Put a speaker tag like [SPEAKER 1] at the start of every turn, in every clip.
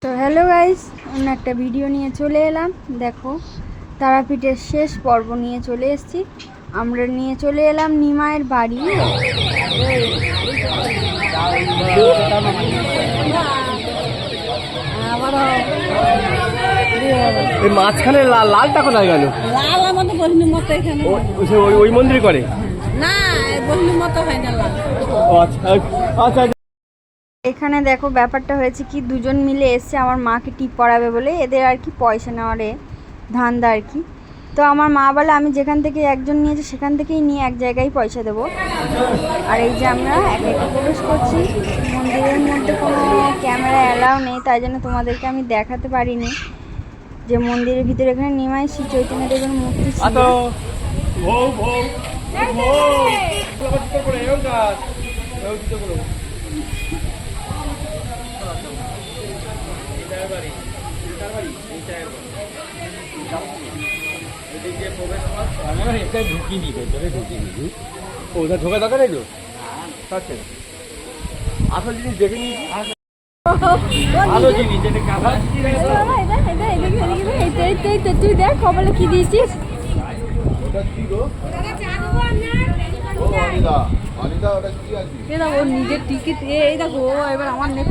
[SPEAKER 1] তো hello guys, অন্য একটা ভিডিও নিয়ে চলে এলাম। দেখো, তারাপীঠের শেষ পর্ব নিয়ে চলে এসেছি। আমরা নিয়ে চলে এলাম নিমাইয়ের বাড়ি।
[SPEAKER 2] এই মাঝখানে লালটা কোথায় গেল?
[SPEAKER 3] লাল আমাদের বহিনীর মতো এখানে
[SPEAKER 2] ওই মন্দির করে
[SPEAKER 3] না, বহিনীর মতো হয় না লাল।
[SPEAKER 2] আচ্ছা আচ্ছা।
[SPEAKER 1] এখানে দেখো ব্যাপারটা হয়েছে কি, দুজন মিলে এসছে আমার মাকে টিপ পড়াবে বলে, এদের আর কি পয়সা নেওয়ারে ধান্দা আর কি। তো আমার মা বলে আমি যেখান থেকে একজন নিয়েছি সেখান থেকেই নিয়ে এক জায়গায় পয়সা দেবো। আর এই যে আমরা একে একে প্রবেশ করছি। মন্দিরের মধ্যে কোনো ক্যামেরা অ্যালাউ নেই, তাই জন্য তোমাদেরকে আমি দেখাতে পারিনি যে মন্দিরের ভিতরে এখানে নিমাই শ্রী চৈতন্যদেবের মূর্তি ছিল।
[SPEAKER 2] ঢোকা দরকার নেই তো, আসল জিনিস দেখে নিয়েছি। ভালো জিনিস,
[SPEAKER 1] তুই দেখ কপালে কি দিয়েছিস।
[SPEAKER 3] ওর নিজের টিকিট এই দেখো, এবার আমার নেই।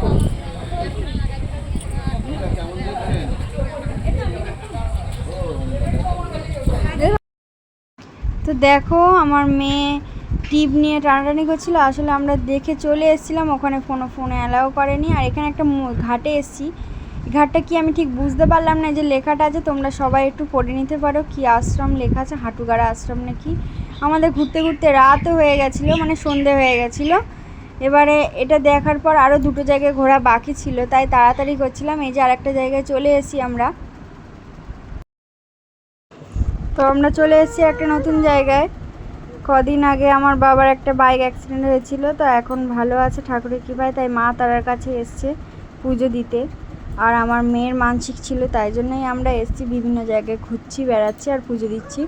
[SPEAKER 1] তো দেখো আমার মেয়ে টিপ নিয়ে টানাটানি করছিল। আসলে আমরা দেখে চলে এসেছিলাম, ওখানে ফোনে অ্যালাউ করেনি। আর এখানে একটা ঘাটে এসেছি, ঘাটটা কি আমি ঠিক বুঝতে পারলাম না। যে লেখাটা আছে তোমরা সবাই একটু পড়ে নিতে পারো, কি আশ্রম লেখা আছে, হাটুগাড়া আশ্রম নাকি। আমাদের ঘুরতে ঘুরতে রাতও হয়ে গেছিলো, মানে সন্ধে হয়ে গেছিলো। এবারে এটা দেখার পর আরও দুটো জায়গায় ঘোরা বাকি ছিল, তাই তাড়াতাড়ি করছিলাম। এই যে আরেকটা জায়গায় চলে এসেছি আমরা। তো আমরা চলে এসেছি একটা নতুন জায়গায়। কদিন আগে আমার বাবার একটা বাইক অ্যাক্সিডেন্ট হয়েছিল, তো এখন ভালো আছে ঠাকুরের কৃপায়। তাই মা তারার কাছে এসছে পুজো দিতে। আর আমার মেয়ের মানসিক ছিল, তাই জন্যই আমরা এসেছি। বিভিন্ন জায়গায় ঘুরছি, বেড়াচ্ছি আর পুজো দিচ্ছি।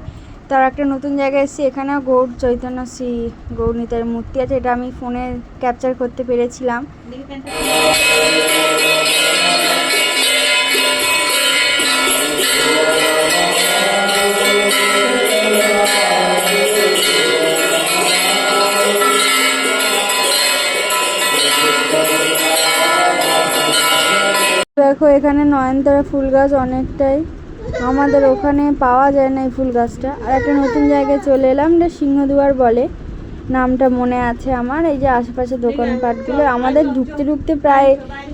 [SPEAKER 1] তার একটা নতুন জায়গায় এসেছি, এখানেও গৌর চৈতন্য শ্রী গৌরনীতার মূর্তি আছে। এটা আমি ফোনে ক্যাপচার করতে পেরেছিলাম। দেখো এখানে নয়নতারা ফুল গাছ অনেকটাই, আমাদের ওখানে পাওয়া যায় না এই ফুল গাছটা। আর একটা নতুন জায়গায় চলে এলাম, এটা সিংহদুয়ার বলে, নামটা মনে আছে আমার। এই যে আশেপাশে দোকানপাটগুলো, আমাদের ঢুকতে ঢুকতে প্রায়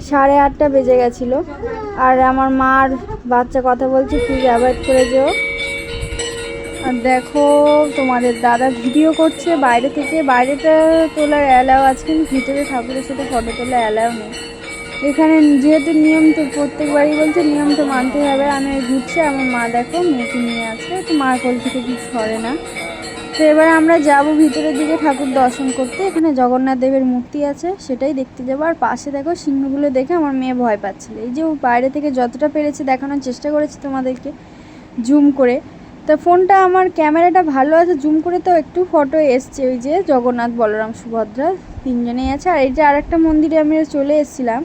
[SPEAKER 1] 8:30 বেজে গেছিলো। আর আমার মার বাচ্চা কথা বলছে, প্লিজ অ্যাভয়েড করে যেও। আর দেখো তোমাদের দাদা ভিডিও করছে বাইরে থেকে। বাইরেটা তোলার অ্যালাউ আছে, কিন্তু ভিতরে ঠাকুরের সাথে ফটো তোলা অ্যালাউ নেই। এখানে যেহেতু নিয়ম, তো প্রত্যেকবারই বলছে নিয়ম তো মানতে হবে। আমি ঘুরছি, আমার মা দেখো মেয়েকে নিয়ে আছে, তো মার কোল থেকে কিছু করে না। তো এবার আমরা যাব ভিতরের দিকে ঠাকুর দর্শন করতে। এখানে জগন্নাথ দেবের মূর্তি আছে, সেটাই দেখতে যাবো। আর পাশে দেখো সিংহগুলো দেখে আমার মেয়ে ভয় পাচ্ছিল। এই যে ও বাইরে থেকে যতটা পেরেছে দেখানোর চেষ্টা করেছি তোমাদেরকে জুম করে। তা ফোনটা আমার ক্যামেরাটা ভালো আছে, জুম করে তো একটু ফটো এসছে। ওই যে জগন্নাথ, বলরাম, সুভদ্রা তিনজনেই আছে। আর এই যে আরেকটা মন্দিরে আমি চলে এসেছিলাম,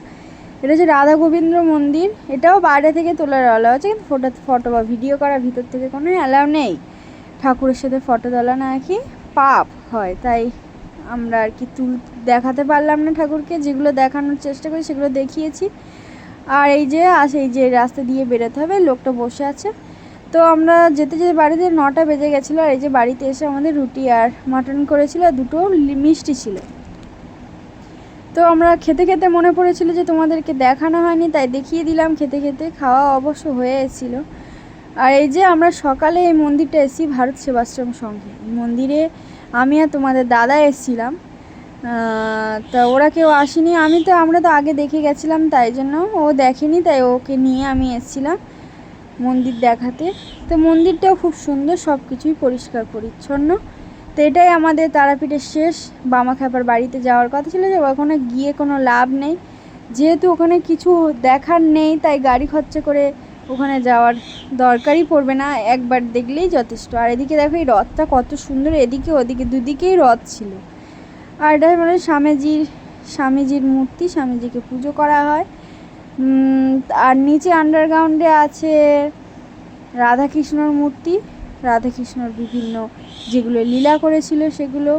[SPEAKER 1] এটা হচ্ছে রাধা গোবিন্দ মন্দির। এটাও বাইরে থেকে তোলার অ্যালাউ আছে, কিন্তু ফটো বা ভিডিও করা ভিতর থেকে কোনো অ্যালাউ নেই। ঠাকুরের সাথে ফটো তোলা না কি পাপ হয়, তাই আমরা আর কি দেখাতে পারলাম না ঠাকুরকে। যেগুলো দেখানোর চেষ্টা করি সেগুলো দেখিয়েছি। আর এই যে রাস্তা দিয়ে বেরোতে হবে, লোকটা বসে আছে। তো আমরা যেতে যেতে বাড়িতে 9টা বেজে গেছিলো। আর এই যে বাড়িতে এসে আমাদের রুটি আর মাটন করেছিল, আর দুটো মিষ্টি ছিল। তো আমরা খেতে খেতে মনে পড়েছিল যে তোমাদেরকে দেখানো হয়নি, তাই দেখিয়ে দিলাম। খেতে খেতে খাওয়া অবশ্য হয়ে এসেছিলো। আর এই যে আমরা সকালে এই মন্দিরটা এসেছি, ভারত সেবাশ্রম সংঘে। মন্দিরে আমি আর তোমাদের দাদা এসেছিলাম, তা ওরা কেউ আসেনি। আমরা তো আগে দেখে গেছিলাম, তাই জন্য ও দেখেনি, তাই ওকে নিয়ে আমি এসেছিলাম মন্দির দেখাতে। তো মন্দিরটাও খুব সুন্দর, সব কিছুই পরিষ্কার পরিচ্ছন্ন। তো এটাই আমাদের তারাপীঠের শেষ। বামাখ্যাপার বাড়িতে যাওয়ার কথা ছিল, যে ওখানে গিয়ে কোনো লাভ নেই, যেহেতু ওখানে কিছু দেখার নেই, তাই গাড়ি খরচা করে ওখানে যাওয়ার দরকারই পড়বে না, একবার দেখলেই যথেষ্ট। আর এদিকে দেখো এই রথটা কত সুন্দর, এদিকে ওদিকে দুদিকেই রথ ছিল। আর এটা মানে স্বামীজির মূর্তি, স্বামীজিকে পুজো করা হয়। আর নিচে আন্ডারগ্রাউন্ডে আছে রাধাকৃষ্ণর মূর্তি, রাধাকৃষ্ণর বিভিন্ন যেগুলো লীলা করেছিল সেগুলো,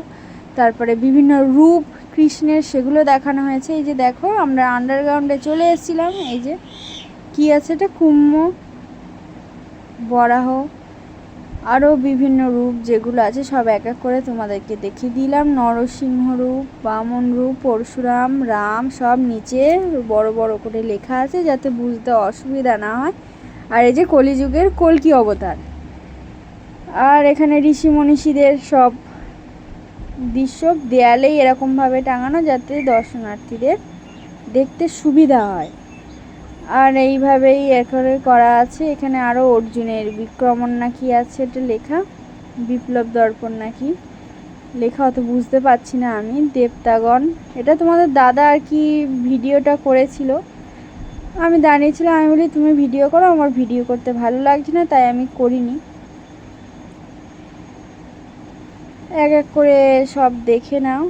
[SPEAKER 1] তারপরে বিভিন্ন রূপ কৃষ্ণের সেগুলো দেখানো হয়েছে। এই যে দেখো আমরা আন্ডারগ্রাউন্ডে চলে এসেছিলাম। এই যে কি আছে এটা, কুম্ভ, বরাহ, আরও বিভিন্ন রূপ যেগুলো আছে সব এক এক করে তোমাদেরকে দেখিয়ে দিলাম। নরসিংহ রূপ, বামন রূপ, পরশুরাম, রাম, সব নিচে বড় বড় করে লেখা আছে যাতে বুঝতে অসুবিধা না হয়। আর এই যে কলিযুগের কল্কি অবতার। আর এখানে ঋষি মনীষীদের সব দৃশ্য দেয়ালেই এরকমভাবে টাঙানো যাতে দর্শনার্থীদের দেখতে সুবিধা হয়। আর এইভাবেই এখানে করা আছে। এখানে আরও অর্জুনের বিক্রমণ নাকি আছে এটা লেখা, বিপ্লব দর্পণ নাকি লেখা, অত বুঝতে পারছি না আমি। দেবতাগণ, এটা তোমাদের দাদা আর কি ভিডিওটা করেছিল, আমি দাঁড়িয়েছিলাম, আমি বলি তুমি ভিডিও করো, আমার ভিডিও করতে ভালো লাগছে না তাই আমি করিনি। এক এক করে সব দেখে নাও,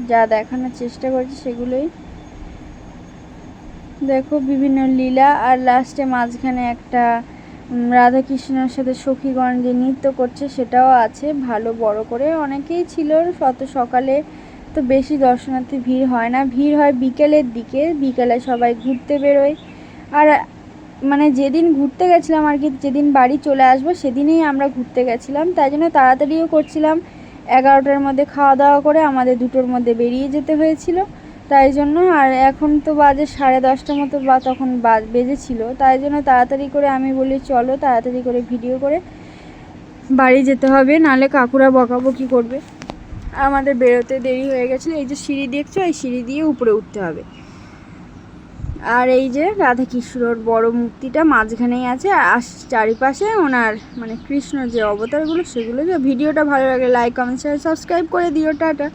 [SPEAKER 1] যা দেখানোর চেষ্টা করছি সেগুলোই দেখো, বিভিন্ন লীলা। আর লাস্টে মাঝখানে একটা রাধাকৃষ্ণের সাথে সখীগণ যে নৃত্য করছে সেটাও আছে ভালো বড় করে। অনেকেই ছিল, অত সকালে তো বেশি দর্শনার্থী ভিড় হয় না, ভিড় হয় বিকেলের দিকে, বিকেলে সবাই ঘুরতে বেরোয়। আর মানে যেদিন ঘুরতে গেছিলাম আর কি, যেদিন বাড়ি চলে আসবো সেদিনেই আমরা ঘুরতে গেছিলাম, তাই জন্য তাড়াতাড়িও করছিলাম। 11টার মধ্যে খাওয়া দাওয়া করে আমাদের 2টোর মধ্যে বেরিয়ে যেতে হয়েছিল, তাই জন্য। আর এখন তো বাজে 10:30 মতো, বা তখন বেজেছিল, তাই জন্য তাড়াতাড়ি করে আমি বলি চলো তাড়াতাড়ি করে ভিডিও করে বাড়ি যেতে হবে, নাহলে কাকুরা বকাবকি করবে। আমাদের বেরোতে দেরি হয়ে গেছিলো। এই যে সিঁড়ি দেখছো, এই সিঁড়ি দিয়ে উপরে উঠতে হবে। আর এই যে রাধাকৃষ্ণর বড় মূর্তিটা মাঝখানেই আছে, আর চারিপাশে ওনার মানে কৃষ্ণ যে অবতারগুলো সেগুলো। ভিডিওটা ভালো লাগে লাইক কমেন্ট শেয়ার সাবস্ক্রাইব করে দিও। টাটা।